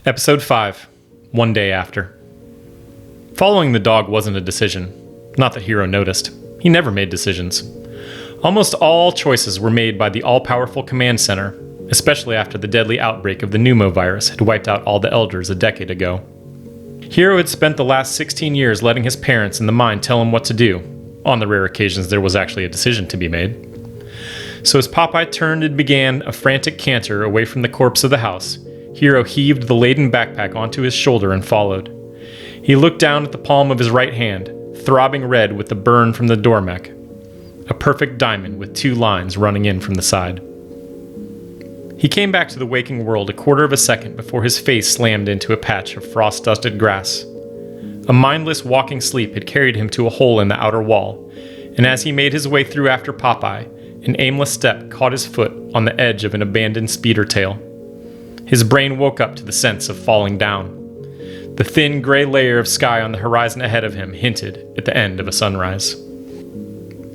Episode 5, One Day After. Following the dog wasn't a decision. Not that Hiro noticed. He never made decisions. Almost all choices were made by the all-powerful command center, especially after the deadly outbreak of the pneumovirus had wiped out all the elders a decade ago. Hiro had spent the last 16 years letting his parents and the mind tell him what to do, on the rare occasions there was actually a decision to be made. So as Popeye turned and began a frantic canter away from the corpse of the house, Hiro heaved the laden backpack onto his shoulder and followed. He looked down at the palm of his right hand, throbbing red with the burn from the Dormek, a perfect diamond with 2 lines running in from the side. He came back to the waking world a quarter of a second before his face slammed into a patch of frost-dusted grass. A mindless walking sleep had carried him to a hole in the outer wall, and as he made his way through after Popeye, an aimless step caught his foot on the edge of an abandoned speeder tail. His brain woke up to the sense of falling down. The thin gray layer of sky on the horizon ahead of him hinted at the end of a sunrise.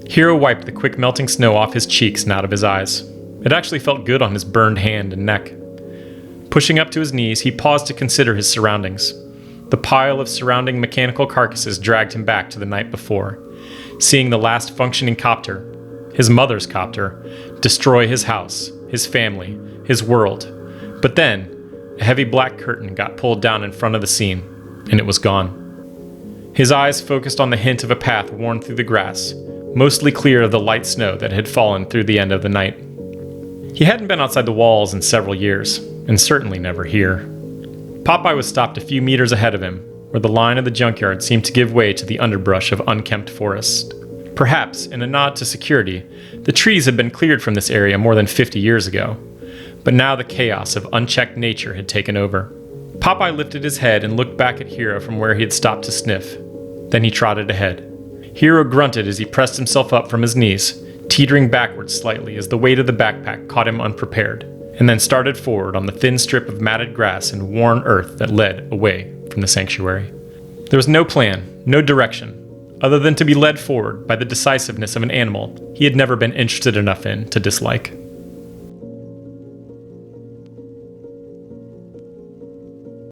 Hiro wiped the quick melting snow off his cheeks and out of his eyes. It actually felt good on his burned hand and neck. Pushing up to his knees, he paused to consider his surroundings. The pile of surrounding mechanical carcasses dragged him back to the night before, seeing the last functioning copter, his mother's copter, destroy his house, his family, his world. But then, a heavy black curtain got pulled down in front of the scene, and it was gone. His eyes focused on the hint of a path worn through the grass, mostly clear of the light snow that had fallen through the end of the night. He hadn't been outside the walls in several years, and certainly never here. Popeye was stopped a few meters ahead of him, where the line of the junkyard seemed to give way to the underbrush of unkempt forest. Perhaps, in a nod to security, the trees had been cleared from this area more than 50 years ago. But now the chaos of unchecked nature had taken over. Popeye lifted his head and looked back at Hiro from where he had stopped to sniff. Then he trotted ahead. Hiro grunted as he pressed himself up from his knees, teetering backwards slightly as the weight of the backpack caught him unprepared, and then started forward on the thin strip of matted grass and worn earth that led away from the sanctuary. There was no plan, no direction, other than to be led forward by the decisiveness of an animal he had never been interested enough in to dislike.